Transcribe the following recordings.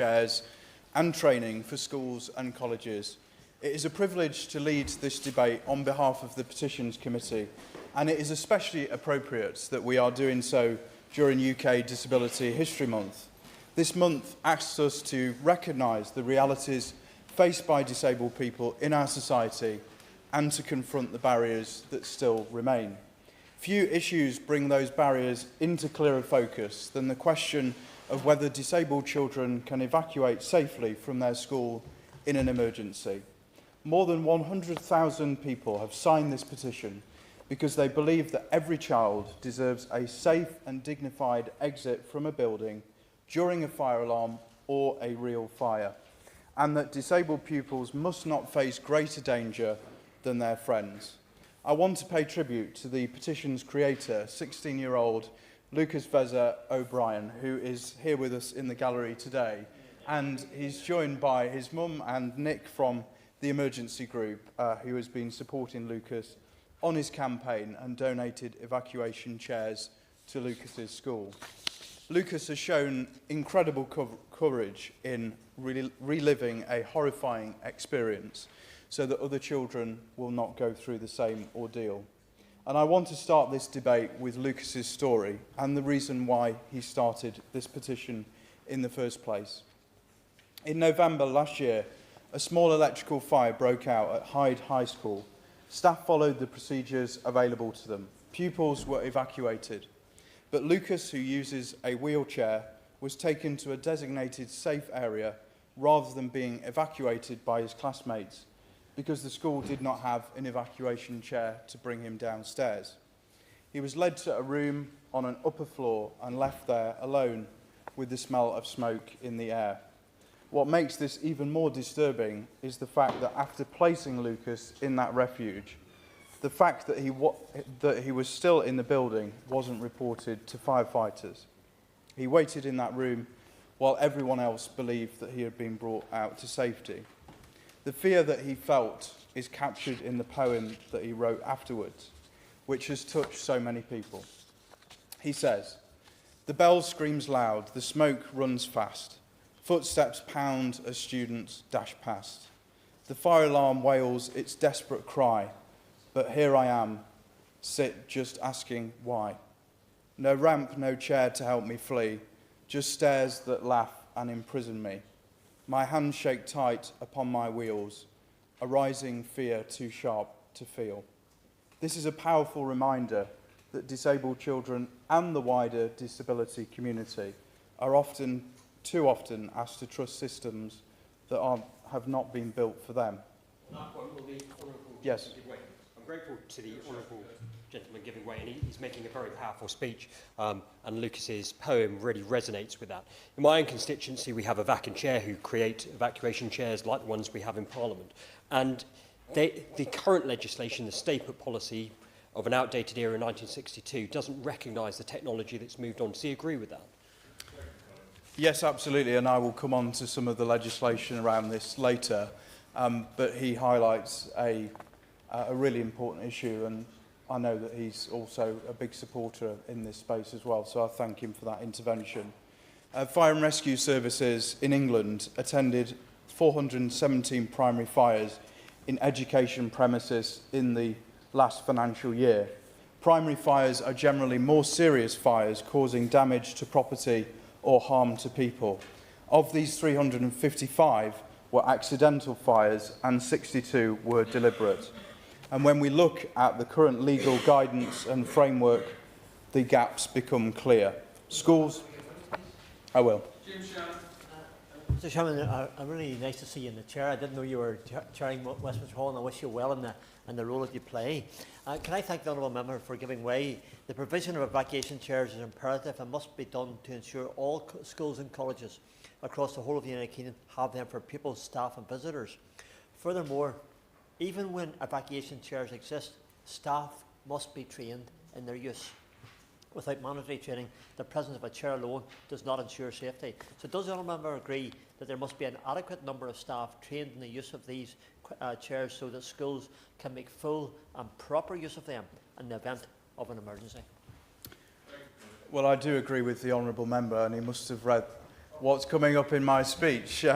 chairs and training for schools and colleges. It is a privilege to lead this debate on behalf of the Petitions Committee, and it is especially appropriate that we are doing so during UK Disability History Month. This month asks us to recognise the realities faced by disabled people in our society and to confront the barriers that still remain. Few issues bring those barriers into clearer focus than the question of whether disabled children can evacuate safely from their school in an emergency. More than 100,000 people have signed this petition because they believe that every child deserves a safe and dignified exit from a building during a fire alarm or a real fire, and that disabled pupils must not face greater danger than their friends. I want to pay tribute to the petition's creator, 16-year-old Lucas Veza O'Brien, who is here with us in the gallery today, and he's joined by his mum and Nick from the emergency group, who has been supporting Lucas on his campaign and donated evacuation chairs to Lucas's school. Lucas has shown incredible courage in reliving a horrifying experience so that other children will not go through the same ordeal. And I want to start this debate with Lucas's story and the reason why he started this petition in the first place. In November last year, a small electrical fire broke out at Hyde High School. Staff followed the procedures available to them. Pupils were evacuated. But Lucas, who uses a wheelchair, was taken to a designated safe area rather than being evacuated by his classmates because the school did not have an evacuation chair to bring him downstairs. He was led to a room on an upper floor and left there alone with the smell of smoke in the air. What makes this even more disturbing is the fact that after placing Lucas in that refuge, the fact that he was still in the building wasn't reported to firefighters. He waited in that room while everyone else believed that he had been brought out to safety. The fear that he felt is captured in the poem that he wrote afterwards, which has touched so many people. He says, "The bell screams loud, the smoke runs fast. Footsteps pound as students dash past. The fire alarm wails its desperate cry. But here I am, sit just asking why. No ramp, no chair to help me flee, just stairs that laugh and imprison me. My hands shake tight upon my wheels, a rising fear too sharp to feel." This is a powerful reminder that disabled children and the wider disability community are too often asked to trust systems that have not been built for them. That point will be honourable. Yes. I'm grateful to the honourable gentleman giving way, and he's making a very powerful speech, and Lucas's poem really resonates with that. In my own constituency, we have a vac and chair who create evacuation chairs like the ones we have in Parliament, and the current legislation, the stay put policy of an outdated era in 1962, doesn't recognise the technology that's moved on. Do you agree with that? Yes, absolutely, and I will come on to some of the legislation around this later, but he highlights a really important issue, and I know that he's also a big supporter in this space as well, so I thank him for that intervention. Fire and rescue services in England attended 417 primary fires in education premises in the last financial year. Primary fires are generally more serious fires causing damage to property or harm to people. Of these, 355 were accidental fires and 62 were deliberate. And when we look at the current legal guidance and framework, the gaps become clear. Schools... I will. Mr. Chairman, really nice to see you in the chair. I didn't know you were chairing Westminster Hall, and I wish you well in the role that you play. Can I thank the honourable member for giving way? The provision of evacuation chairs is imperative and must be done to ensure all schools and colleges across the whole of the United Kingdom have them for pupils, staff and visitors. Furthermore, even when evacuation chairs exist, staff must be trained in their use. Without mandatory training, the presence of a chair alone does not ensure safety. So does the honourable member agree that there must be an adequate number of staff trained in the use of these chairs so that schools can make full and proper use of them in the event of an emergency? Well, I do agree with the honourable member, and he must have read what's coming up in my speech.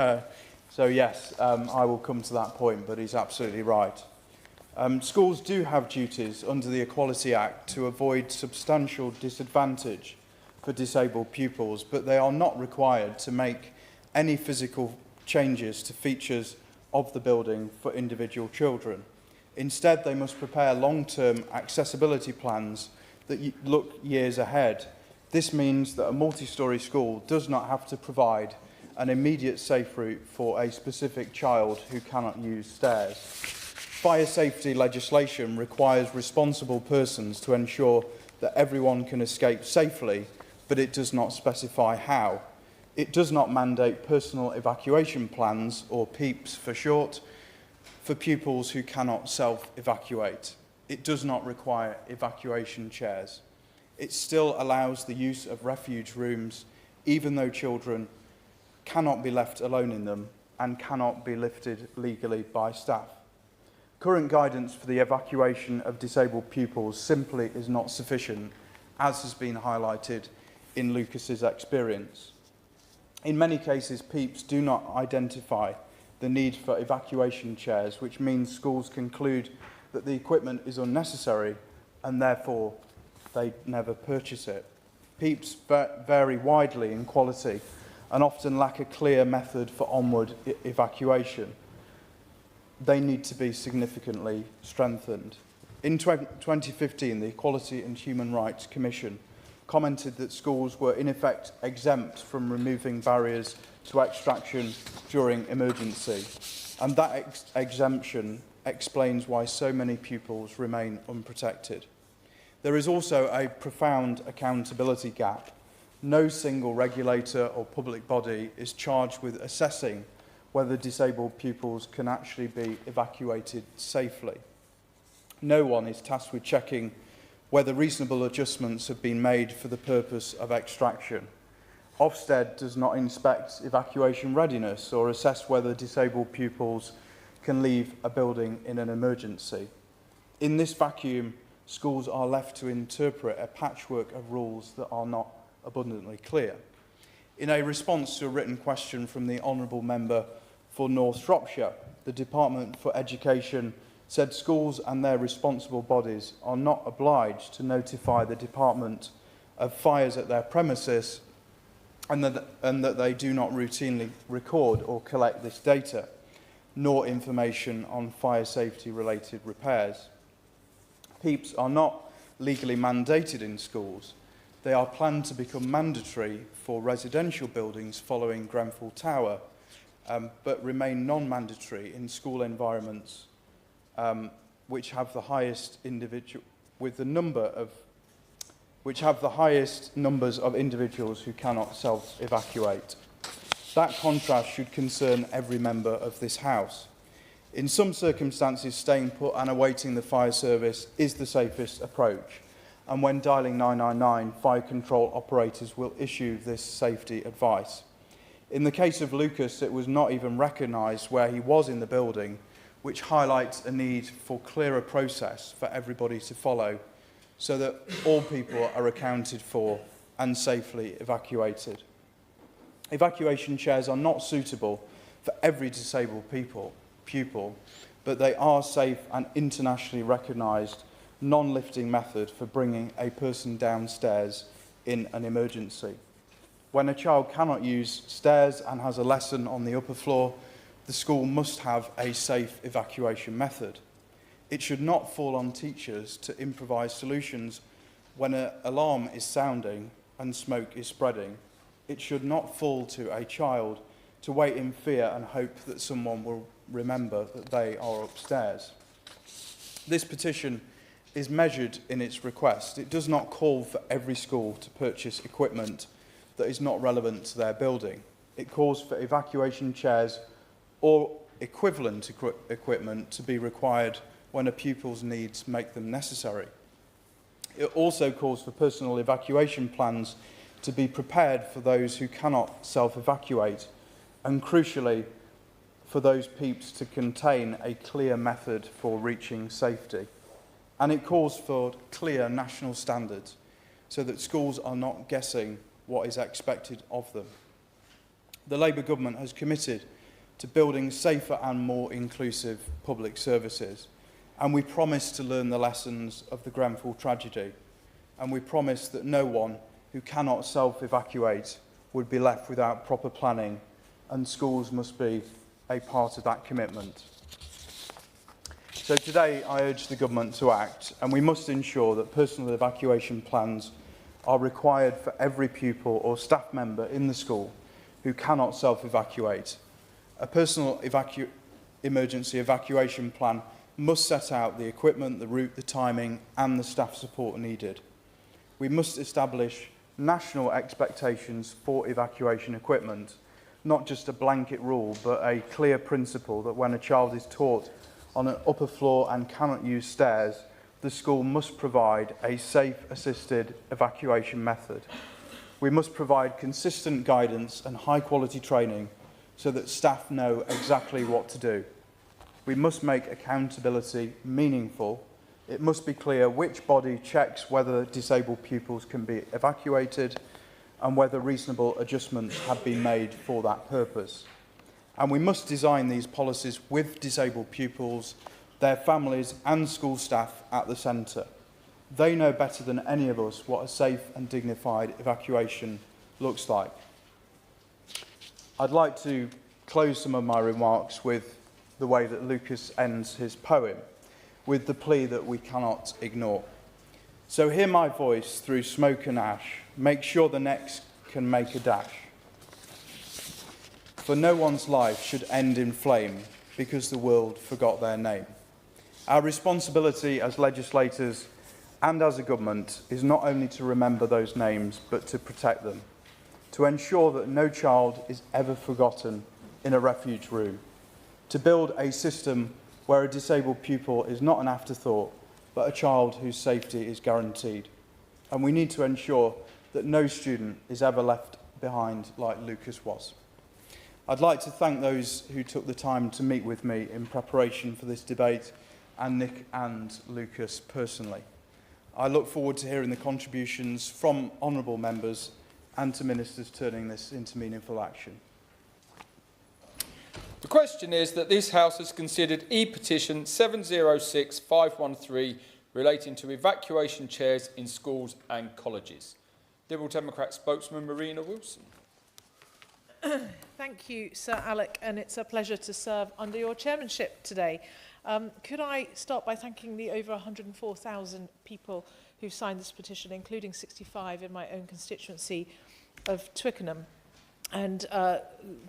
So yes, I will come to that point, but he's absolutely right. Schools do have duties under the Equality Act to avoid substantial disadvantage for disabled pupils, but they are not required to make any physical changes to features of the building for individual children. Instead, they must prepare long-term accessibility plans that look years ahead. This means that a multi-storey school does not have to provide an immediate safe route for a specific child who cannot use stairs. Fire safety legislation requires responsible persons to ensure that everyone can escape safely, but it does not specify how. It does not mandate personal evacuation plans, or PEEPs for short, for pupils who cannot self-evacuate. It does not require evacuation chairs. It still allows the use of refuge rooms, even though children cannot be left alone in them and cannot be lifted legally by staff. Current guidance for the evacuation of disabled pupils simply is not sufficient, as has been highlighted in Lucas's experience. In many cases, PEEPs do not identify the need for evacuation chairs, which means schools conclude that the equipment is unnecessary and therefore they never purchase it. PEEPs vary widely in quality and often lack a clear method for onward evacuation. They need to be significantly strengthened. In 2015, the Equality and Human Rights Commission commented that schools were in effect exempt from removing barriers to extraction during emergency, and that exemption explains why so many pupils remain unprotected. There is also a profound accountability gap. No single regulator or public body is charged with assessing whether disabled pupils can actually be evacuated safely. No one is tasked with checking whether reasonable adjustments have been made for the purpose of extraction. Ofsted does not inspect evacuation readiness or assess whether disabled pupils can leave a building in an emergency. In this vacuum, schools are left to interpret a patchwork of rules that are not abundantly clear. In a response to a written question from the Honourable Member for North Shropshire, the Department for Education said schools and their responsible bodies are not obliged to notify the Department of fires at their premises, and that they do not routinely record or collect this data, nor information on fire safety related repairs. PEEPs are not legally mandated in schools. They are planned to become mandatory for residential buildings following Grenfell Tower, but remain non-mandatory in school environments which have the highest numbers of individuals who cannot self-evacuate. That contrast should concern every member of this House. In some circumstances, staying put and awaiting the fire service is the safest approach, and when dialling 999, fire control operators will issue this safety advice. In the case of Lucas, it was not even recognised where he was in the building, which highlights a need for clearer process for everybody to follow, so that all people are accounted for and safely evacuated. Evacuation chairs are not suitable for every disabled pupil, but they are safe and internationally recognised non-lifting method for bringing a person downstairs in an emergency. When a child cannot use stairs and has a lesson on the upper floor, the school must have a safe evacuation method. It should not fall on teachers to improvise solutions when an alarm is sounding and smoke is spreading. It should not fall to a child to wait in fear and hope that someone will remember that they are upstairs. This petition is measured in its request. It does not call for every school to purchase equipment that is not relevant to their building. It calls for evacuation chairs or equivalent equipment to be required when a pupil's needs make them necessary. It also calls for personal evacuation plans to be prepared for those who cannot self-evacuate, and crucially, for those PEEPs to contain a clear method for reaching safety. And it calls for clear national standards so that schools are not guessing what is expected of them. the Labour government has committed to building safer and more inclusive public services, and we promise to learn the lessons of the Grenfell tragedy, and we promise that no one who cannot self-evacuate would be left without proper planning, and schools must be a part of that commitment. So today I urge the government to act, and we must ensure that personal evacuation plans are required for every pupil or staff member in the school who cannot self-evacuate. A personal emergency evacuation plan must set out the equipment, the route, the timing and the staff support needed. We must establish national expectations for evacuation equipment, not just a blanket rule, but a clear principle that when a child is taught on an upper floor and cannot use stairs, the school must provide a safe assisted evacuation method. We must provide consistent guidance and high quality training so that staff know exactly what to do. We must make accountability meaningful. It must be clear which body checks whether disabled pupils can be evacuated and whether reasonable adjustments have been made for that purpose. And we must design these policies with disabled pupils, their families and school staff at the centre. They know better than any of us what a safe and dignified evacuation looks like. I'd like to close some of my remarks with the way that Lucas ends his poem, with the plea that we cannot ignore. So hear my voice through smoke and ash, make sure the next can make a dash. For no one's life should end in flame because the world forgot their name. Our responsibility as legislators and as a government is not only to remember those names, but to protect them, to ensure that no child is ever forgotten in a refuge room, to build a system where a disabled pupil is not an afterthought, but a child whose safety is guaranteed. And we need to ensure that no student is ever left behind like Lucas was. I'd like to thank those who took the time to meet with me in preparation for this debate, and Nick and Lucas personally. I look forward to hearing the contributions from honourable members and to ministers turning this into meaningful action. The question is that this House has considered E-petition 706513 relating to evacuation chairs in schools and colleges. Liberal Democrat spokesman Marina Wilson. Thank you, Sir Alec, and it's a pleasure to serve under your chairmanship today. Could I start by thanking the over 104,000 people who signed this petition, including 65 in my own constituency of Twickenham, and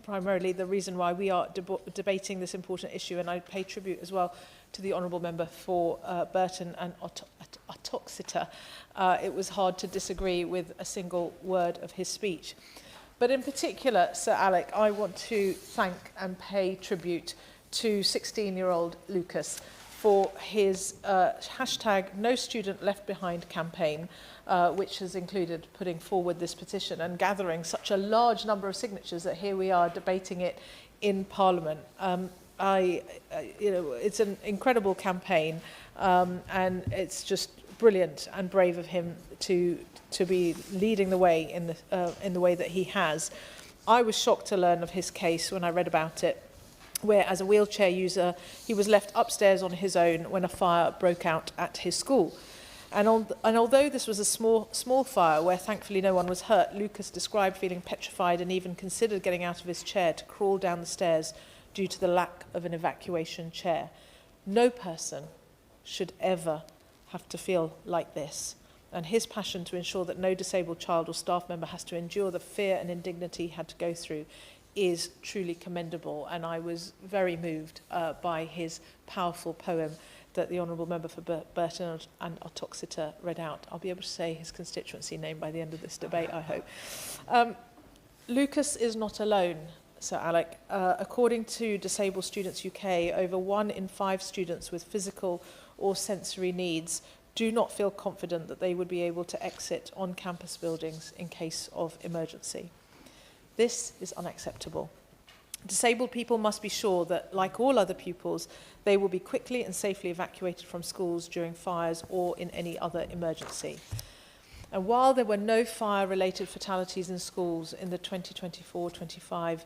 primarily the reason why we are debating this important issue, and I pay tribute as well to the Honourable Member for Burton and Atoxeter. It was hard to disagree with a single word of his speech. But in particular, Sir Alec, I want to thank and pay tribute to 16-year-old Lucas for his hashtag No Student Left Behind campaign, which has included putting forward this petition and gathering such a large number of signatures that here we are debating it in Parliament. It's an incredible campaign, and it's just brilliant and brave of him to be leading the way in the way that he has. I was shocked to learn of his case when I read about it, where as a wheelchair user he was left upstairs on his own when a fire broke out at his school. And although this was a small fire where thankfully no one was hurt, Lucas described feeling petrified and even considered getting out of his chair to crawl down the stairs due to the lack of an evacuation chair. No person should ever have to feel like this. And his passion to ensure that no disabled child or staff member has to endure the fear and indignity he had to go through is truly commendable. And I was very moved by his powerful poem that the Honourable Member for Burton and Atoxeter read out. I'll be able to say his constituency name by the end of this debate, I hope. Lucas is not alone, Sir Alec. According to Disabled Students UK, over 1 in 5 students with physical or sensory needs do not feel confident that they would be able to exit on campus buildings in case of emergency. This is unacceptable. Disabled people must be sure that, like all other pupils, they will be quickly and safely evacuated from schools during fires or in any other emergency. And while there were no fire-related fatalities in schools in the 2024-25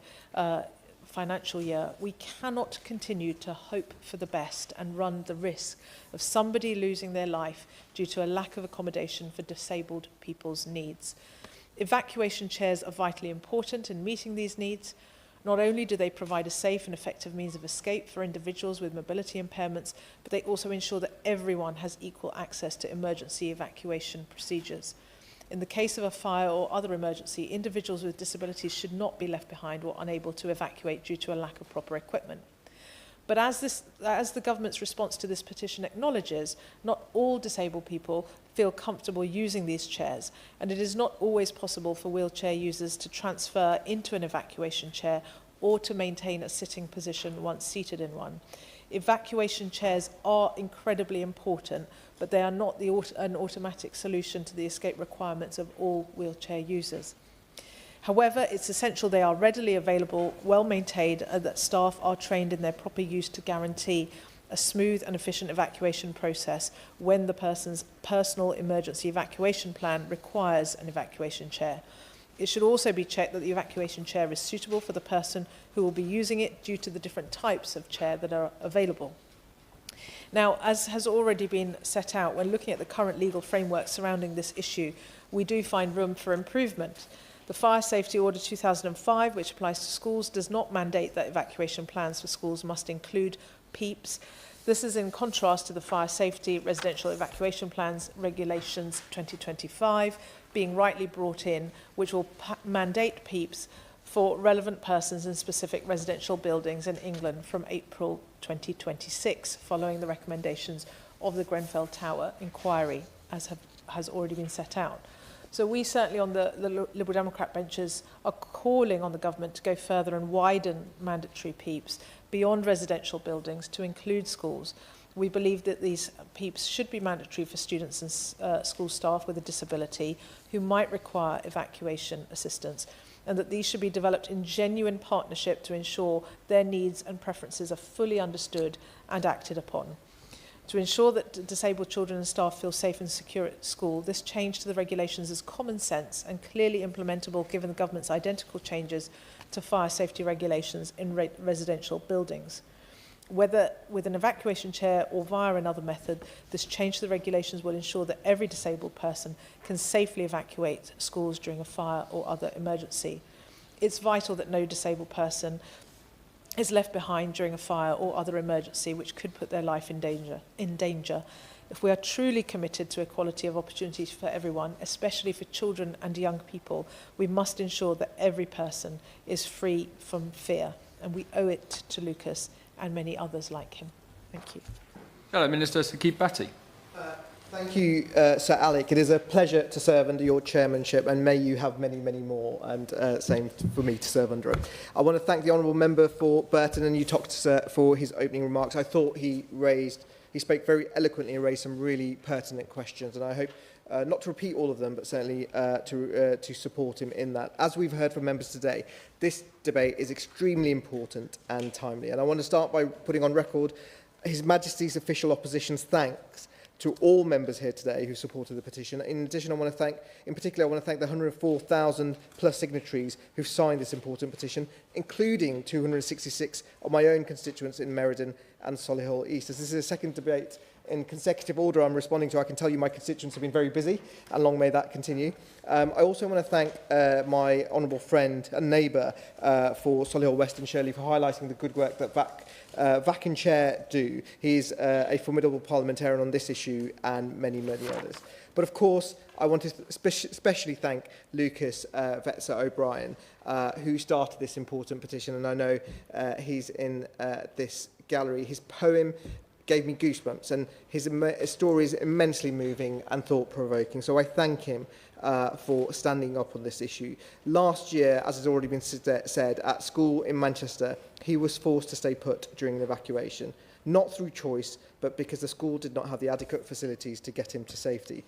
financial year, we cannot continue to hope for the best and run the risk of somebody losing their life due to a lack of accommodation for disabled people's needs. Evacuation chairs are vitally important in meeting these needs. Not only do they provide a safe and effective means of escape for individuals with mobility impairments, but they also ensure that everyone has equal access to emergency evacuation procedures. In the case of a fire or other emergency, individuals with disabilities should not be left behind or unable to evacuate due to a lack of proper equipment. But as the government's response to this petition acknowledges, not all disabled people feel comfortable using these chairs, and it is not always possible for wheelchair users to transfer into an evacuation chair or to maintain a sitting position once seated in one. Evacuation chairs are incredibly important, but they are not an automatic solution to the escape requirements of all wheelchair users. However, it's essential they are readily available, well maintained, and that staff are trained in their proper use to guarantee a smooth and efficient evacuation process when the person's personal emergency evacuation plan requires an evacuation chair. It should also be checked that the evacuation chair is suitable for the person who will be using it due to the different types of chair that are available. Now, as has already been set out, when looking at the current legal framework surrounding this issue, we do find room for improvement. The Fire Safety Order 2005, which applies to schools, does not mandate that evacuation plans for schools must include PEEPs. This is in contrast to the Fire Safety Residential Evacuation Plans Regulations 2025 being rightly brought in, which will mandate PEEPs for relevant persons in specific residential buildings in England from April 2026, following the recommendations of the Grenfell Tower inquiry, as has already been set out. So we certainly on the Liberal Democrat benches are calling on the government to go further and widen mandatory PEEPs beyond residential buildings to include schools. We believe that these PEEPs should be mandatory for students and school staff with a disability who might require evacuation assistance, and that these should be developed in genuine partnership to ensure their needs and preferences are fully understood and acted upon. To ensure that disabled children and staff feel safe and secure at school, this change to the regulations is common sense and clearly implementable given the government's identical changes to fire safety regulations in residential buildings. Whether with an evacuation chair or via another method, this change to the regulations will ensure that every disabled person can safely evacuate schools during a fire or other emergency. It's vital that no disabled person is left behind during a fire or other emergency which could put their life in danger. If we are truly committed to equality of opportunities for everyone, especially for children and young people, we must ensure that every person is free from fear. And we owe it to Lucas and many others like him. Thank you. Hello, Minister Sakib Bhatti. Thank you, Sir Alec. It is a pleasure to serve under your chairmanship, and may you have many, many more, and same for me to serve under it. I want to thank the Honourable Member for Burton and Uttoxeter for his opening remarks. I thought he spoke very eloquently and raised some really pertinent questions, and I hope not to repeat all of them, but certainly to support him in that. As we've heard from members today, this debate is extremely important and timely, and I want to start by putting on record His Majesty's official opposition's thanks to all members here today who supported the petition. In addition, I want to thank the 104,000 plus signatories who've signed this important petition, including 266 of my own constituents in Meriden and Solihull East. As this is a second debate in consecutive order I'm responding to, I can tell you my constituents have been very busy, and long may that continue. I also want to thank my honourable friend and neighbour for Solihull West and Shirley for highlighting the good work that VAC and Chair do. He's a formidable parliamentarian on this issue and many, many others. But of course, I want to especially thank Lucas Vetzer O'Brien, who started this important petition, and I know he's in this gallery. His poem gave me goosebumps, and his story is immensely moving and thought-provoking. So I thank him for standing up on this issue. Last year, as has already been said, at school in Manchester, he was forced to stay put during an evacuation, not through choice, but because the school did not have the adequate facilities to get him to safety.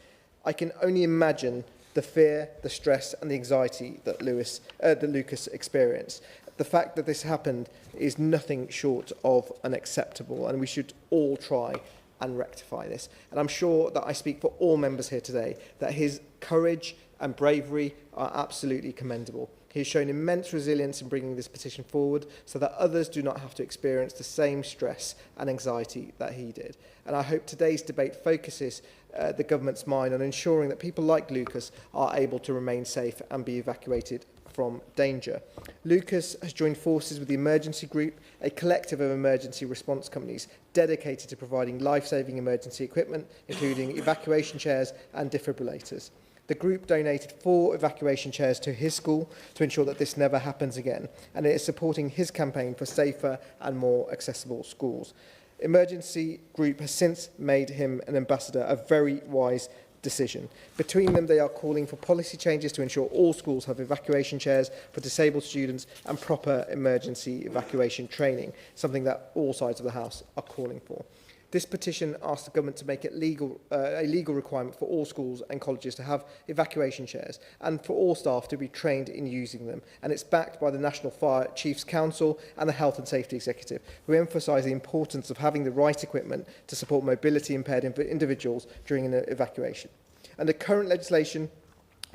I can only imagine the fear, the stress and the anxiety that Lucas experienced. The fact that this happened is nothing short of unacceptable, and we should all try and rectify this. And I'm sure that I speak for all members here today that his courage and bravery are absolutely commendable. He has shown immense resilience in bringing this petition forward so that others do not have to experience the same stress and anxiety that he did. And I hope today's debate focuses the government's mind on ensuring that people like Lucas are able to remain safe and be evacuated from danger. Lucas has joined forces with the Emergency Group, a collective of emergency response companies dedicated to providing life-saving emergency equipment, including evacuation chairs and defibrillators. The group donated 4 evacuation chairs to his school to ensure that this never happens again, and it is supporting his campaign for safer and more accessible schools. Emergency Group has since made him an ambassador, a very wise decision. Between them, they are calling for policy changes to ensure all schools have evacuation chairs for disabled students and proper emergency evacuation training, something that all sides of the House are calling for. This petition asks the government to make it a legal requirement for all schools and colleges to have evacuation chairs and for all staff to be trained in using them. And it's backed by the National Fire Chiefs Council and the Health and Safety Executive, who emphasise the importance of having the right equipment to support mobility impaired individuals during an evacuation. Under current legislation,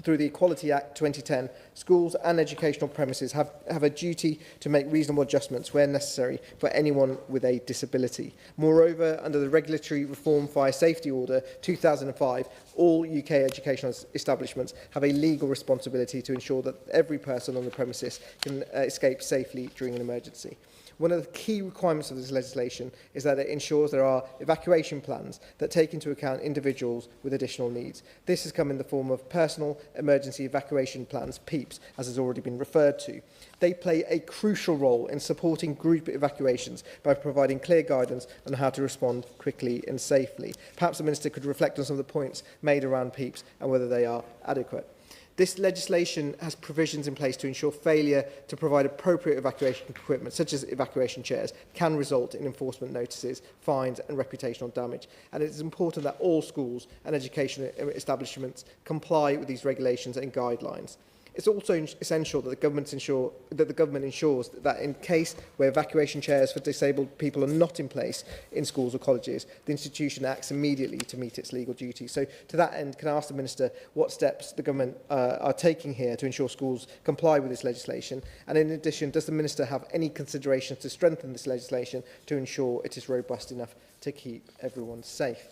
through the Equality Act 2010, schools and educational premises have a duty to make reasonable adjustments where necessary for anyone with a disability. Moreover, under the Regulatory Reform Fire Safety Order 2005, all UK educational establishments have a legal responsibility to ensure that every person on the premises can escape safely during an emergency. One of the key requirements of this legislation is that it ensures there are evacuation plans that take into account individuals with additional needs. This has come in the form of personal emergency evacuation plans, PEEPs, as has already been referred to. They play a crucial role in supporting group evacuations by providing clear guidance on how to respond quickly and safely. Perhaps the Minister could reflect on some of the points made around PEEPs and whether they are adequate. This legislation has provisions in place to ensure failure to provide appropriate evacuation equipment, such as evacuation chairs, can result in enforcement notices, fines and reputational damage. And it is important that all schools and educational establishments comply with these regulations and guidelines. It's also essential that the government ensures that in case where evacuation chairs for disabled people are not in place in schools or colleges, the institution acts immediately to meet its legal duties. So to that end, can I ask the Minister what steps the government are taking here to ensure schools comply with this legislation? And in addition, does the Minister have any considerations to strengthen this legislation to ensure it is robust enough to keep everyone safe?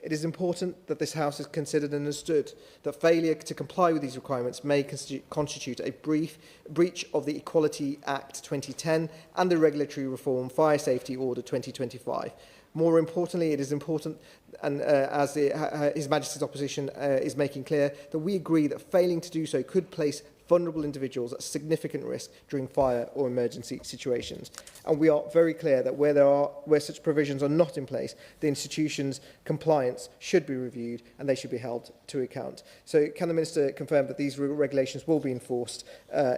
It is important that this House has considered and understood that failure to comply with these requirements may constitute a breach of the Equality Act 2010 and the Regulatory Reform Fire Safety Order 2025. More importantly, it is important, and as His Majesty's opposition is making clear, that we agree that failing to do so could place vulnerable individuals at significant risk during fire or emergency situations. And we are very clear that where such provisions are not in place, the institution's compliance should be reviewed and they should be held to account. So can the Minister confirm that these regulations will be enforced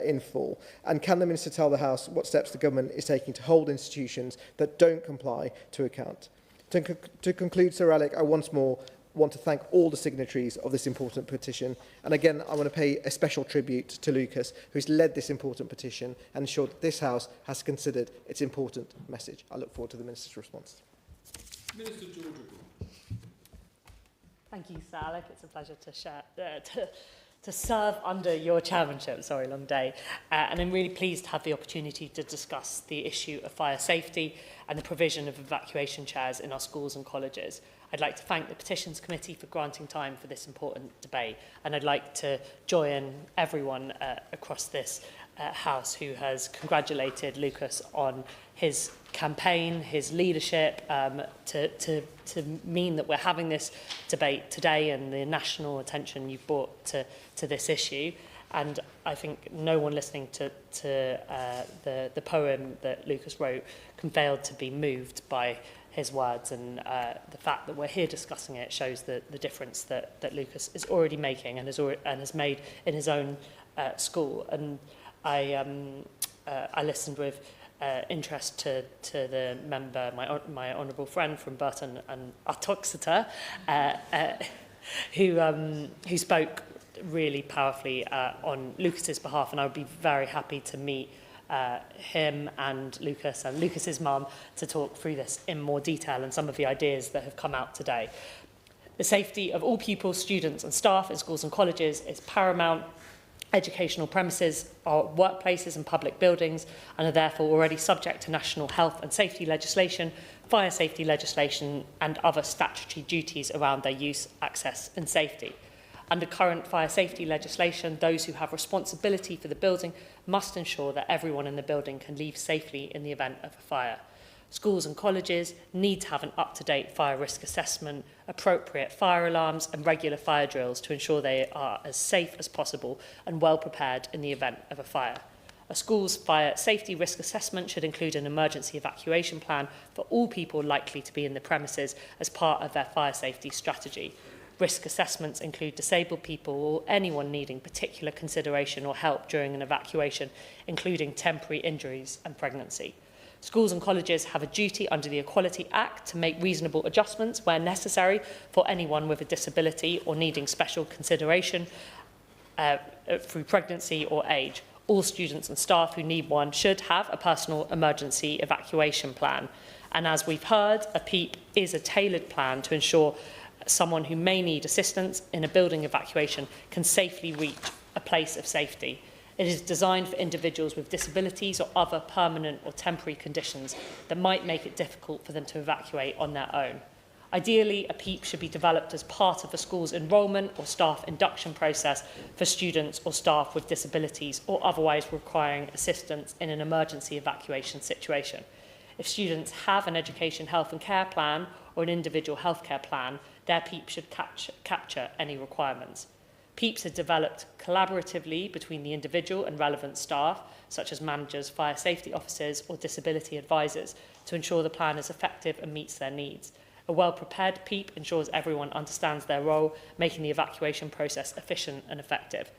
in full? And can the Minister tell the House what steps the government is taking to hold institutions that don't comply to account? To conclude, Sir Alec, I once more want to thank all the signatories of this important petition. And again, I want to pay a special tribute to Lucas, who's led this important petition and ensured that this House has considered its important message. I look forward to the Minister's response. Minister Georgia. Thank you, Sir Alec. It's a pleasure to serve under your chairmanship. Sorry, long day. And I'm really pleased to have the opportunity to discuss the issue of fire safety and the provision of evacuation chairs in our schools and colleges. I'd like to thank the Petitions Committee for granting time for this important debate, and I'd like to join everyone across this House who has congratulated Lucas on his campaign, his leadership, to mean that we're having this debate today and the national attention you've brought to this issue. And I think no one listening to the poem that Lucas wrote can fail to be moved by his words, and the fact that we're here discussing it shows the difference that Lucas is already making and has made in his own school. And I listened with interest to the member, my honourable friend from Burton and Uttoxeter, who spoke really powerfully on Lucas's behalf, and I would be very happy to meet him and Lucas's mum to talk through this in more detail and some of the ideas that have come out today. The safety of all pupils, students and staff in schools and colleges is paramount. Educational premises are workplaces and public buildings and are therefore already subject to national health and safety legislation, fire safety legislation and other statutory duties around their use, access and safety. Under current fire safety legislation, those who have responsibility for the building must ensure that everyone in the building can leave safely in the event of a fire. Schools and colleges need to have an up-to-date fire risk assessment, appropriate fire alarms and regular fire drills to ensure they are as safe as possible and well prepared in the event of a fire. A school's fire safety risk assessment should include an emergency evacuation plan for all people likely to be in the premises as part of their fire safety strategy. Risk assessments include disabled people or anyone needing particular consideration or help during an evacuation, including temporary injuries and pregnancy. Schools and colleges have a duty under the Equality Act to make reasonable adjustments where necessary for anyone with a disability or needing special consideration through pregnancy or age. All students and staff who need one should have a personal emergency evacuation plan. And as we've heard, a PEEP is a tailored plan to ensure someone who may need assistance in a building evacuation can safely reach a place of safety. It is designed for individuals with disabilities or other permanent or temporary conditions that might make it difficult for them to evacuate on their own. Ideally, a PEEP should be developed as part of a school's enrolment or staff induction process for students or staff with disabilities or otherwise requiring assistance in an emergency evacuation situation. If students have an education, health and care plan or an individual healthcare plan, their PEEP should capture any requirements. PEEPs are developed collaboratively between the individual and relevant staff, such as managers, fire safety officers or disability advisors, to ensure the plan is effective and meets their needs. A well-prepared PEEP ensures everyone understands their role, making the evacuation process efficient and effective.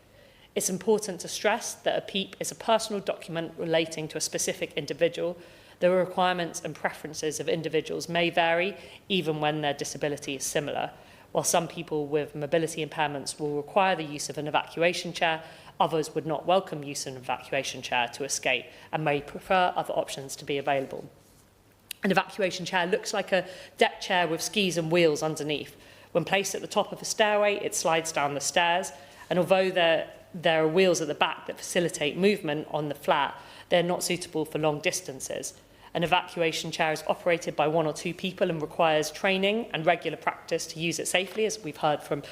It's important to stress that a PEEP is a personal document relating to a specific individual. The requirements and preferences of individuals may vary, even when their disability is similar. While some people with mobility impairments will require the use of an evacuation chair, others would not welcome use of an evacuation chair to escape and may prefer other options to be available. An evacuation chair looks like a deck chair with skis and wheels underneath. When placed at the top of a stairway, it slides down the stairs, and although there are wheels at the back that facilitate movement on the flat, they're not suitable for long distances. An evacuation chair is operated by 1 or 2 people and requires training and regular practice to use it safely, as we've heard from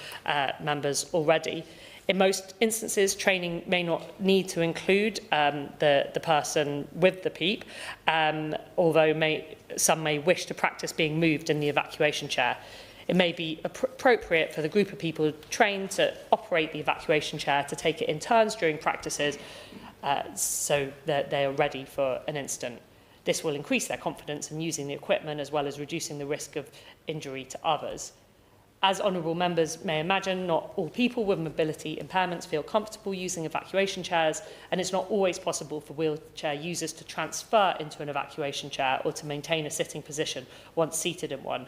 members already. In most instances, training may not need to include the person with the PEEP, although some may wish to practice being moved in the evacuation chair. It may be appropriate for the group of people trained to operate the evacuation chair to take it in turns during practices so that they are ready for an incident. This will increase their confidence in using the equipment as well as reducing the risk of injury to others. As honourable members may imagine, not all people with mobility impairments feel comfortable using evacuation chairs, and it's not always possible for wheelchair users to transfer into an evacuation chair or to maintain a sitting position once seated in one.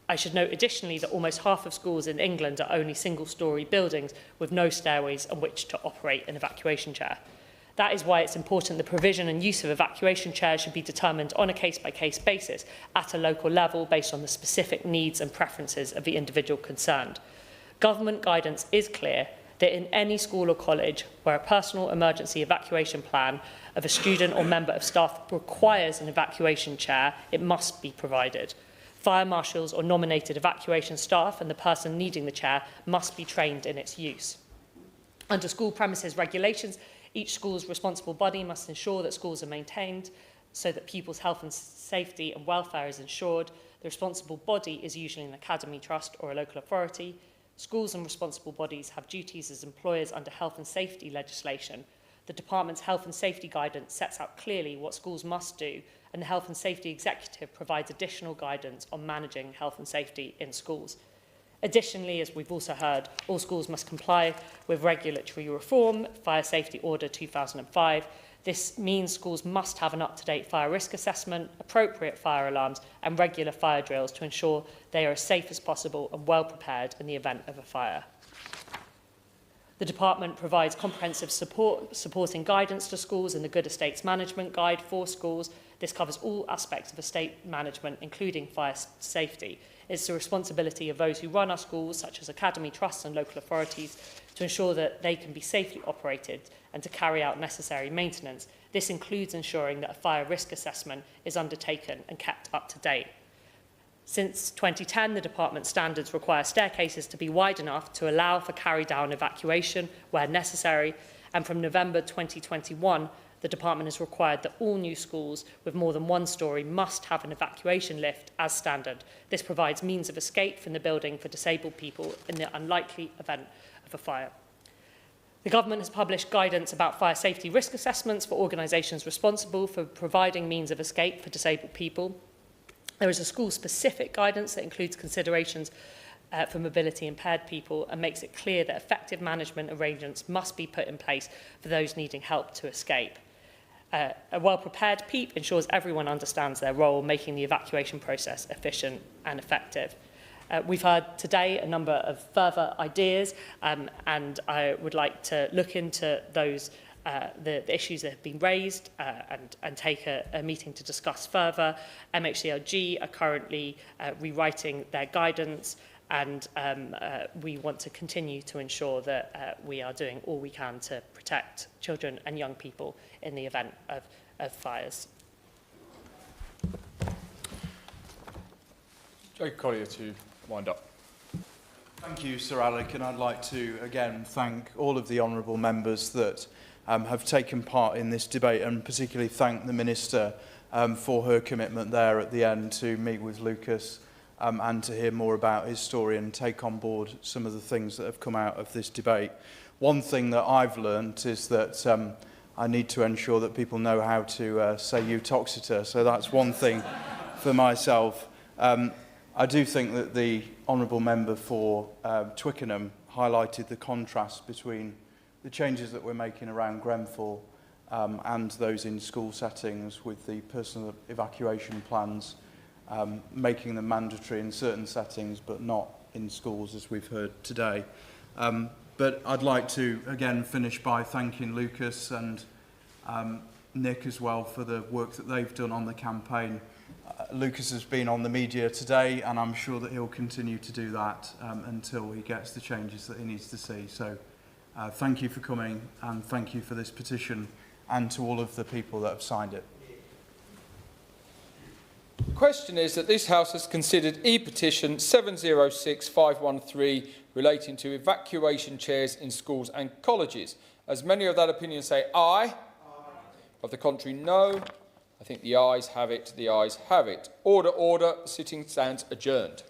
I should note additionally that almost half of schools in England are only single-storey buildings with no stairways on which to operate an evacuation chair. That is why it's important the provision and use of evacuation chairs should be determined on a case-by-case basis at a local level based on the specific needs and preferences of the individual concerned. Government guidance is clear that in any school or college where a personal emergency evacuation plan of a student or member of staff requires an evacuation chair, it must be provided. Fire marshals or nominated evacuation staff and the person needing the chair must be trained in its use. Under school premises regulations, each school's responsible body must ensure that schools are maintained so that pupils' health and safety and welfare is ensured. The responsible body is usually an academy trust or a local authority. Schools and responsible bodies have duties as employers under health and safety legislation. The department's health and safety guidance sets out clearly what schools must do, and the Health and Safety Executive provides additional guidance on managing health and safety in schools. Additionally, as we've also heard, all schools must comply with regulatory reform, Fire Safety Order 2005. This means schools must have an up-to-date fire risk assessment, appropriate fire alarms and regular fire drills to ensure they are as safe as possible and well prepared in the event of a fire. The department provides comprehensive supporting guidance to schools in the Good Estates Management Guide for schools. This covers all aspects of estate management, including fire safety. It's the responsibility of those who run our schools, such as academy trusts and local authorities, to ensure that they can be safely operated and to carry out necessary maintenance. This includes ensuring that a fire risk assessment is undertaken and kept up to date. Since 2010, the department standards require staircases to be wide enough to allow for carry-down evacuation where necessary, and from November 2021, the department has required that all new schools with more than one storey must have an evacuation lift as standard. This provides means of escape from the building for disabled people in the unlikely event of a fire. The government has published guidance about fire safety risk assessments for organisations responsible for providing means of escape for disabled people. There is a school-specific guidance that includes considerations for mobility impaired people and makes it clear that effective management arrangements must be put in place for those needing help to escape. A well-prepared PEEP ensures everyone understands their role, making the evacuation process efficient and effective. We've heard today a number of further ideas, and I would like to look into those the issues that have been raised and take a meeting to discuss further. MHCLG are currently rewriting their guidance, and we want to continue to ensure that we are doing all we can to protect children and young people in the event of fires. Joe Collier to wind up. Thank you, Sir Alec, and I'd like to again thank all of the honourable members that have taken part in this debate, and particularly thank the Minister for her commitment there at the end to meet with Lucas and to hear more about his story and take on board some of the things that have come out of this debate. One thing that I've learnt is that I need to ensure that people know how to say Utoxeter, so that's one thing for myself. I do think that the honourable member for Twickenham highlighted the contrast between the changes that we're making around Grenfell and those in school settings with the personal evacuation plans, making them mandatory in certain settings but not in schools, as we've heard today. But I'd like to again finish by thanking Lucas and Nick as well for the work that they've done on the campaign. Lucas has been on the media today, and I'm sure that he'll continue to do that until he gets the changes that he needs to see. So thank you for coming, and thank you for this petition, and to all of the people that have signed it. The question is that this House has considered E-petition 706513 relating to evacuation chairs in schools and colleges. As many of that opinion say aye, of the contrary no. I think the ayes have it, the ayes have it. Order, order, sitting stands adjourned.